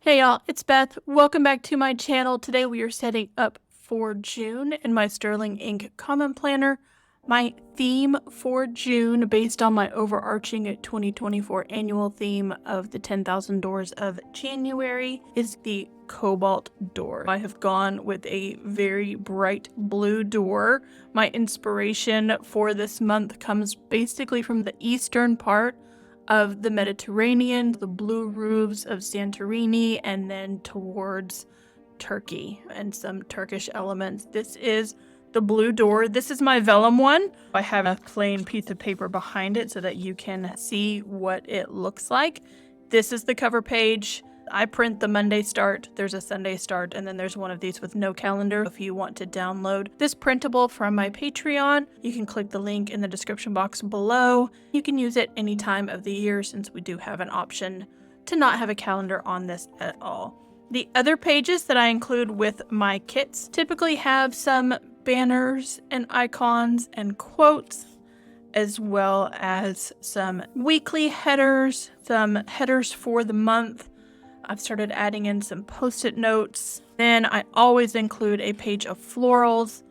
Hey y'all, it's Beth. Welcome back to my channel. Today we are setting up for June in my Sterling Ink Comment Planner. My theme for June, based on my overarching 2024 annual theme of the 10,000 Doors of January, is the Cobalt door. I have gone with a very bright blue door. My inspiration for this month comes basically from the eastern part of the Mediterranean, the blue roofs of Santorini, and then towards Turkey and some Turkish elements. This is the blue door. This is my vellum one. I have a plain piece of paper behind it so that you can see what it looks like. This is the cover page. I print the Monday start, there's a Sunday start, and then there's one of these with no calendar. If you want to download this printable from my Patreon, you can click the link in the description box below. You can use it any time of the year since we do have an option to not have a calendar on this at all. The other pages that I include with my kits typically have some banners and icons and quotes, as well as some weekly headers, some headers for the month. I've started adding in some post-it notes. Then I always include a page of florals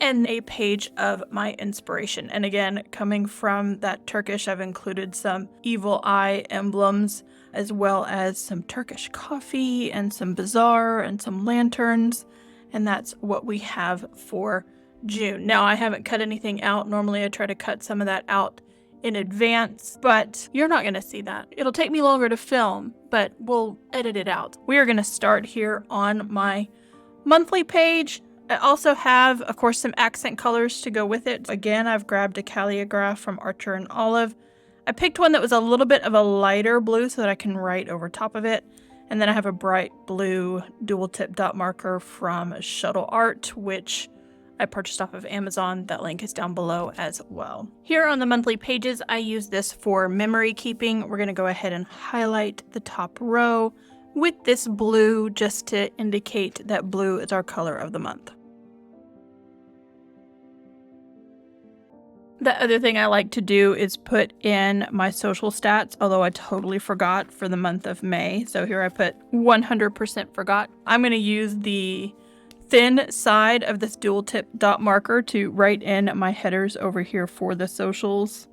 and a page of my inspiration. And again, coming from that Turkish, I've included some evil eye emblems, as well as some Turkish coffee and some bazaar and some lanterns. And that's what we have for June. Now, I haven't cut anything out. Normally I try to cut some of that out in advance, but you're not going to see that. It'll take me longer to film, but we'll edit it out. We are going to start here on my monthly page. I also have, of course, some accent colors to go with it. Again, I've grabbed a calligraph from Archer and Olive. I picked one that was a little bit of a lighter blue so that I can write over top of it. And then I have a bright blue dual tip dot marker from Shuttle Art, which I purchased off of Amazon. That link is down below as well. Here on the monthly pages, I use this for memory keeping. We're going to go ahead and highlight the top row with this blue just to indicate that blue is our color of the month. The other thing I like to do is put in my social stats, although I totally forgot for the month of May. So here I put 100% forgot. I'm going to use the thin side of this dual tip dot marker to write in my headers over here for the socials.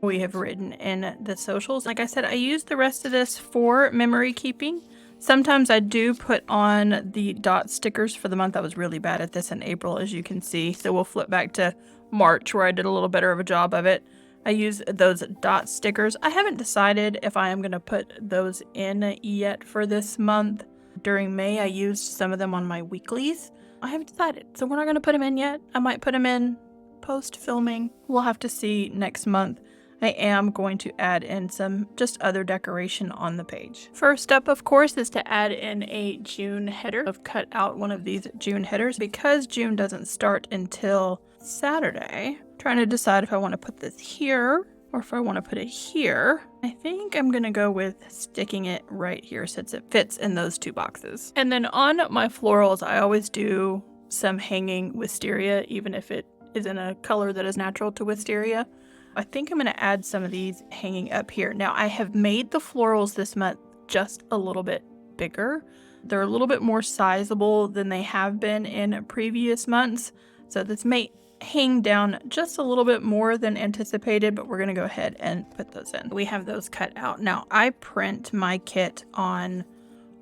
We have written in the socials. Like I said, I use the rest of this for memory keeping. Sometimes I do put on the dot stickers for the month. I was really bad at this in April, as you can see. So we'll flip back to March, where I did a little better of a job of it. I use those dot stickers. I haven't decided if I am going to put those in yet for this month. During May, I used some of them on my weeklies. I haven't decided, so we're not going to put them in yet. I might put them in post-filming. We'll have to see next month. I am going to add in some just other decoration on the page. First up, of course, is to add in a June header. I've cut out one of these June headers because June doesn't start until Saturday. I'm trying to decide if I want to put this here or if I want to put it here. I think I'm going to go with sticking it right here since it fits in those two boxes. And then on my florals, I always do some hanging wisteria, even if it is in a color that is natural to wisteria. I think I'm going to add some of these hanging up here. Now, I have made the florals this month just a little bit bigger. They're a little bit more sizable than they have been in previous months. So this may hang down just a little bit more than anticipated, but we're going to go ahead and put those in. We have those cut out. Now, I print my kit on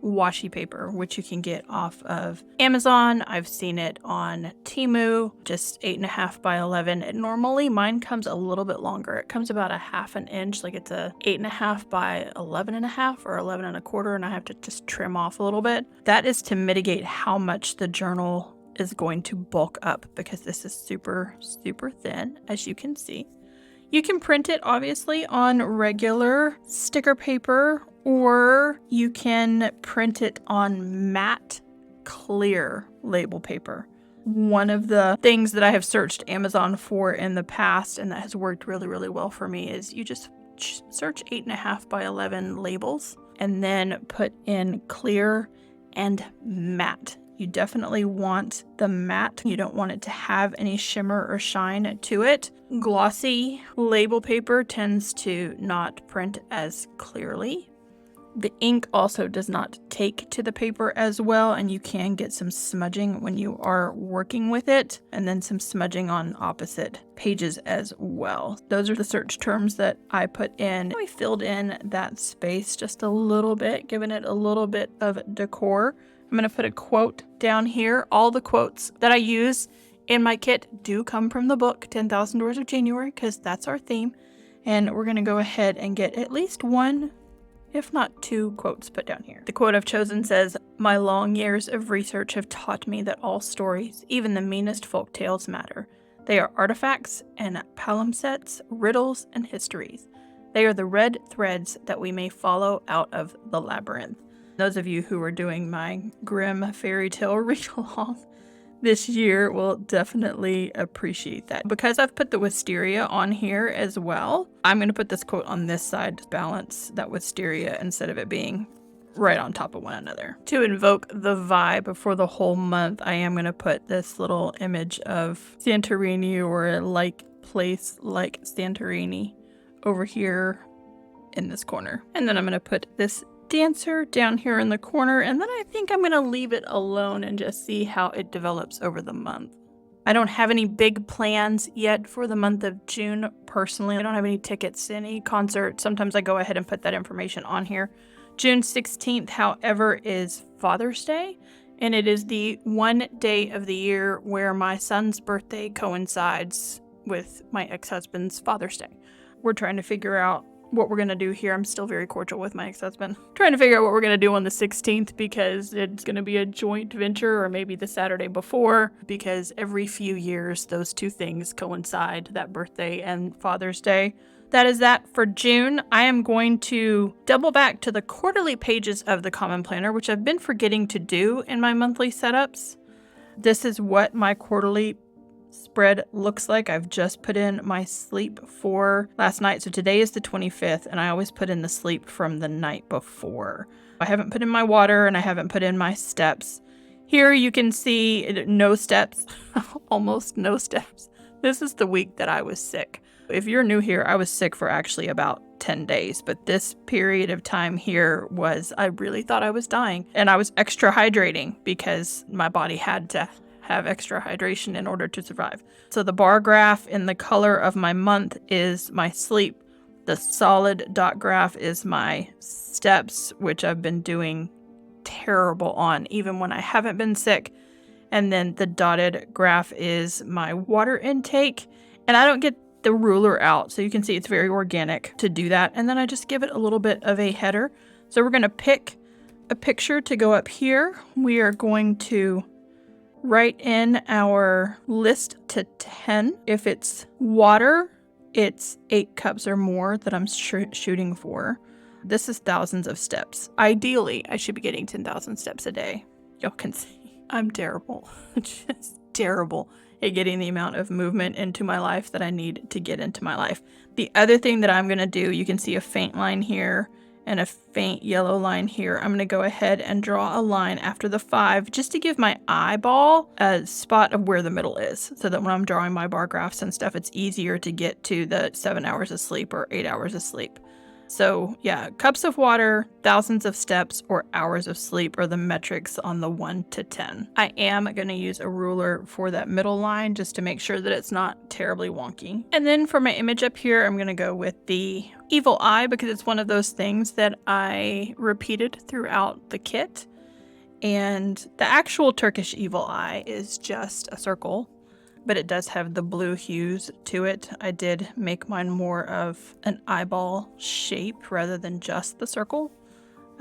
washi paper, which you can get off of Amazon. I've seen it on Temu, just 8.5 by 11. Normally mine comes a little bit longer. It comes about a half an inch, like it's a 8.5 by 11.5 or 11.25, and I have to just trim off a little bit. That is to mitigate how much the journal is going to bulk up, because this is super, super thin, as you can see. You can print it obviously on regular sticker paper, or you can print it on matte clear label paper. One of the things that I have searched Amazon for in the past, and that has worked really, really well for me, is you just search 8.5 by 11 labels and then put in clear and matte. You definitely want the matte. You don't want it to have any shimmer or shine to it. Glossy label paper tends to not print as clearly. The ink also does not take to the paper as well, and you can get some smudging when you are working with it, and then some smudging on opposite pages as well. Those are the search terms that I put in. I filled in that space just a little bit, giving it a little bit of decor. I'm going to put a quote down here. All the quotes that I use in my kit do come from the book 10,000 Doors of January, because that's our theme. And we're going to go ahead and get at least one, if not two, quotes put down here. The quote I've chosen says, "My long years of research have taught me that all stories, even the meanest folk tales, matter. They are artifacts and palimpsests, riddles and histories. They are the red threads that we may follow out of the labyrinth." Those of you who are doing my Grimm fairy tale read-along this year will definitely appreciate that. Because I've put the wisteria on here as well, I'm going to put this quote on this side to balance that wisteria instead of it being right on top of one another. To invoke the vibe for the whole month, I am going to put this little image of Santorini, or a like place like Santorini, over here in this corner. And then I'm going to put this dancer down here in the corner, and then I think I'm going to leave it alone and just see how it develops over the month. I don't have any big plans yet for the month of June personally. I don't have any tickets to any concerts. Sometimes I go ahead and put that information on here. June 16th, however, is Father's Day, and it is the one day of the year where my son's birthday coincides with my ex-husband's Father's Day. We're trying to figure out what we're going to do here. I'm still very cordial with my ex-husband. Trying to figure out what we're going to do on the 16th, because it's going to be a joint venture, or maybe the Saturday before, because every few years those two things coincide, that birthday and Father's Day. That is that for June. I am going to double back to the quarterly pages of the Common Planner, which I've been forgetting to do in my monthly setups. This is what my quarterly spread looks like. I've just put in my sleep for last night. So today is the 25th, and I always put in the sleep from the night before. I haven't put in my water, and I haven't put in my steps. Here you can see no steps, almost no steps. This is the week that I was sick. If you're new here, I was sick for actually about 10 days, but this period of time here was, I really thought I was dying, and I was extra hydrating because my body had to have extra hydration in order to survive. So the bar graph in the color of my month is my sleep. The solid dot graph is my steps, which I've been doing terrible on even when I haven't been sick. And then the dotted graph is my water intake. And I don't get the ruler out, so you can see it's very organic to do that. And then I just give it a little bit of a header. So we're going to pick a picture to go up here. We are going to write in our list to 10. If it's water, it's 8 cups or more that I'm shooting for. This is thousands of steps. Ideally, I should be getting 10,000 steps a day. Y'all can see I'm terrible, just terrible at getting the amount of movement into my life that I need to get into my life. The other thing that I'm going to do, you can see a faint line here and a faint yellow line here. I'm going to go ahead and draw a line after the 5 just to give my eyeball a spot of where the middle is, so that when I'm drawing my bar graphs and stuff, it's easier to get to the 7 hours of sleep or 8 hours of sleep. So yeah, cups of water, thousands of steps, or hours of sleep are the metrics on the 1 to 10. I am going to use a ruler for that middle line just to make sure that it's not terribly wonky. And then for my image up here, I'm going to go with the evil eye, because it's one of those things that I repeated throughout the kit. And the actual Turkish evil eye is just a circle, but it does have the blue hues to it. I did make mine more of an eyeball shape rather than just the circle.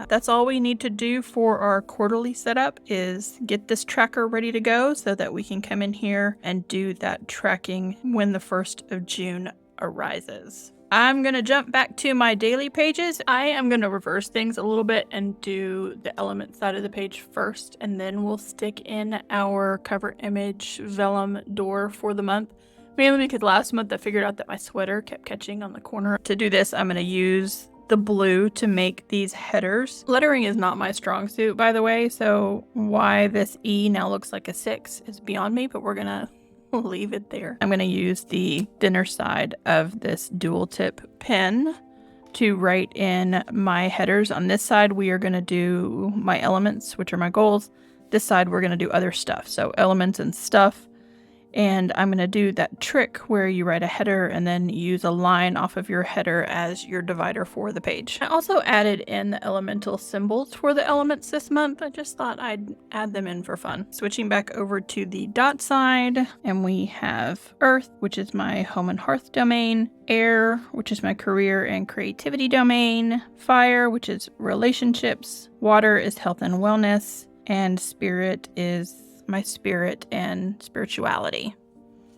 That's all we need to do for our quarterly setup, is get this tracker ready to go so that we can come in here and do that tracking when the 1st of June arises. I'm going to jump back to my daily pages. I am going to reverse things a little bit and do the element side of the page first, and then we'll stick in our cover image vellum door for the month. Mainly because last month I figured out that my sweater kept catching on the corner. To do this, I'm going to use the blue to make these headers. Lettering is not my strong suit, by the way, so why this E now looks like a 6 is beyond me, but we're gonna leave it there. I'm gonna use the thinner side of this dual tip pen to write in my headers. On this side, we are gonna do my elements, which are my goals. This side, we're gonna do other stuff, so elements and stuff. And I'm going to do that trick where you write a header and then use a line off of your header as your divider for the page. I also added in the elemental symbols for the elements this month. I just thought I'd add them in for fun. Switching back over to the dot side, and we have Earth, which is my home and hearth domain, Air, which is my career and creativity domain, Fire, which is relationships, Water is health and wellness, and Spirit is my spirit and spirituality.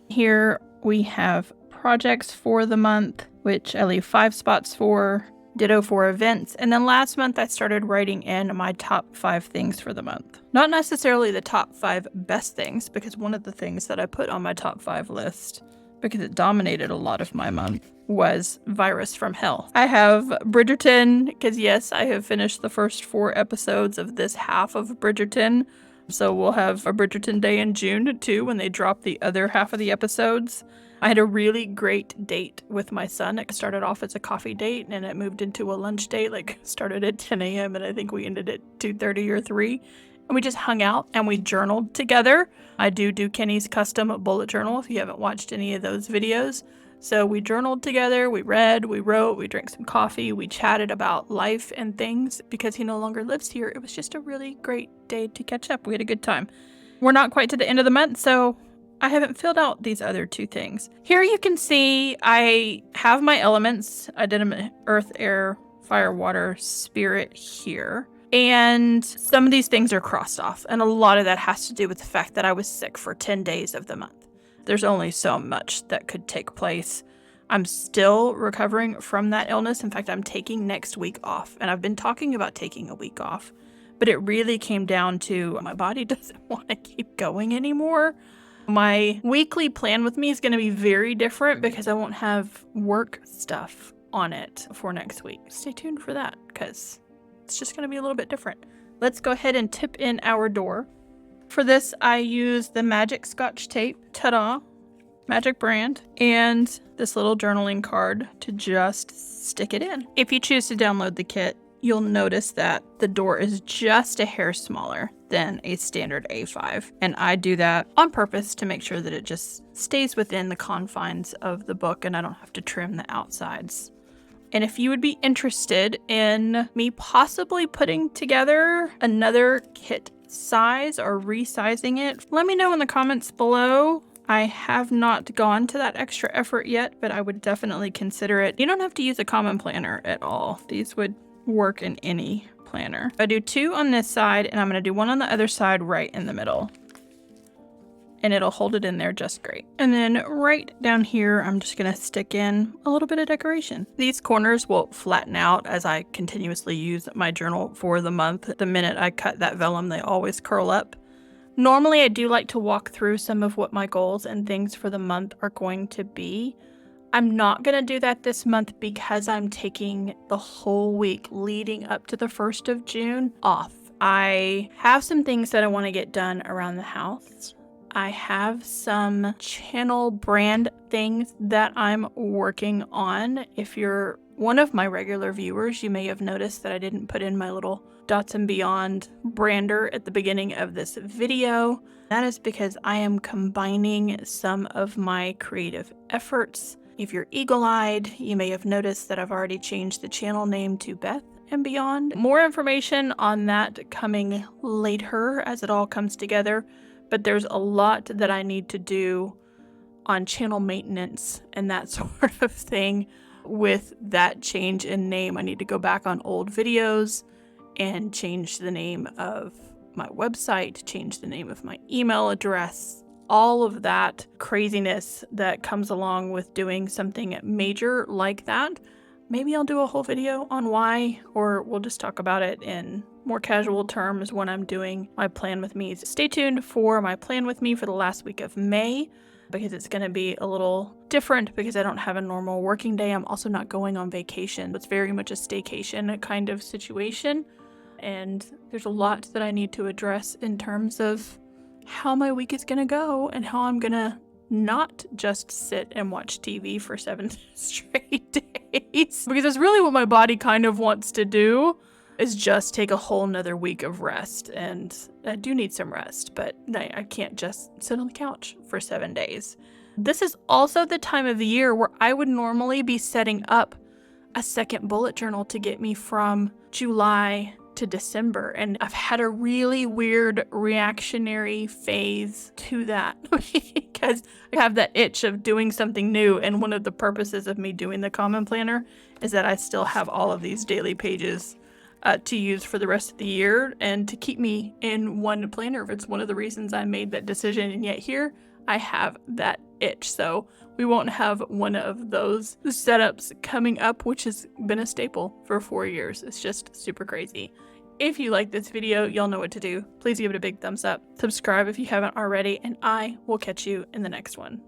Here we have projects for the month, which I leave 5 spots for, ditto for events, and then last month I started writing in my top 5 things for the month. Not necessarily the top 5 best things, because one of the things that I put on my top 5 list, because it dominated a lot of my month, was Virus from Hell. I have Bridgerton, because yes, I have finished the first 4 episodes of this half of Bridgerton. So we'll have a Bridgerton day in June too when they drop the other half of the episodes. I had a really great date with my son. It started off as a coffee date and it moved into a lunch date, like started at 10 a.m. and I think we ended at 2:30 or 3. And we just hung out and we journaled together. I do Kenny's custom bullet journal if you haven't watched any of those videos. So we journaled together, we read, we wrote, we drank some coffee, we chatted about life and things. Because he no longer lives here, it was just a really great day to catch up. We had a good time. We're not quite to the end of the month, so I haven't filled out these other 2 things. Here you can see I have my elements. I did them Earth, Air, Fire, Water, Spirit here. And some of these things are crossed off. And a lot of that has to do with the fact that I was sick for 10 days of the month. There's only so much that could take place. I'm still recovering from that illness. In fact, I'm taking next week off. And I've been talking about taking a week off. But it really came down to my body doesn't want to keep going anymore. My weekly plan with me is going to be very different because I won't have work stuff on it for next week. Stay tuned for that because it's just going to be a little bit different. Let's go ahead and tip in our door. For this, I use the Magic Scotch Tape, ta-da, Magic brand, and this little journaling card to just stick it in. If you choose to download the kit, you'll notice that the door is just a hair smaller than a standard A5. And I do that on purpose to make sure that it just stays within the confines of the book and I don't have to trim the outsides. And if you would be interested in me possibly putting together another kit size or resizing it, let me know in the comments below. I have not gone to that extra effort yet, but I would definitely consider it. You don't have to use a common planner at all. These would work in any planner. I do 2 on this side and I'm going to do 1 on the other side right in the middle. And it'll hold it in there just great. And then right down here, I'm just gonna stick in a little bit of decoration. These corners will flatten out as I continuously use my journal for the month. The minute I cut that vellum, they always curl up. Normally, I do like to walk through some of what my goals and things for the month are going to be. I'm not gonna do that this month because I'm taking the whole week leading up to the 1st of June off. I have some things that I wanna get done around the house. I have some channel brand things that I'm working on. If you're one of my regular viewers, you may have noticed that I didn't put in my little Dots and Beyond brander at the beginning of this video. That is because I am combining some of my creative efforts. If you're eagle-eyed, you may have noticed that I've already changed the channel name to Beth and Beyond. More information on that coming later as it all comes together. But there's a lot that I need to do on channel maintenance and that sort of thing with that change in name. I need to go back on old videos and change the name of my website, change the name of my email address, all of that craziness that comes along with doing something major like that. Maybe I'll do a whole video on why, or we'll just talk about it in more casual terms when I'm doing my plan with me. Stay tuned for my plan with me for the last week of May. because it's going to be a little different because I don't have a normal working day. I'm also not going on vacation. It's very much a staycation kind of situation. And there's a lot that I need to address in terms of how my week is going to go and how I'm going to not just sit and watch TV for 7 straight days. Because that's really what my body kind of wants to do, is just take a whole nother week of rest. And I do need some rest, but I can't just sit on the couch for 7 days. This is also the time of the year where I would normally be setting up a second bullet journal to get me from July to December, and I've had a really weird reactionary phase to that because I have that itch of doing something new, and one of the purposes of me doing the Common Planner is that I still have all of these daily pages to use for the rest of the year and to keep me in one planner. It's one of the reasons I made that decision, and yet here I have that itch. So we won't have one of those setups coming up, which has been a staple for 4 years. It's just super crazy. If you like this video, y'all know what to do. Please give it a big thumbs up. Subscribe if you haven't already, and I will catch you in the next one.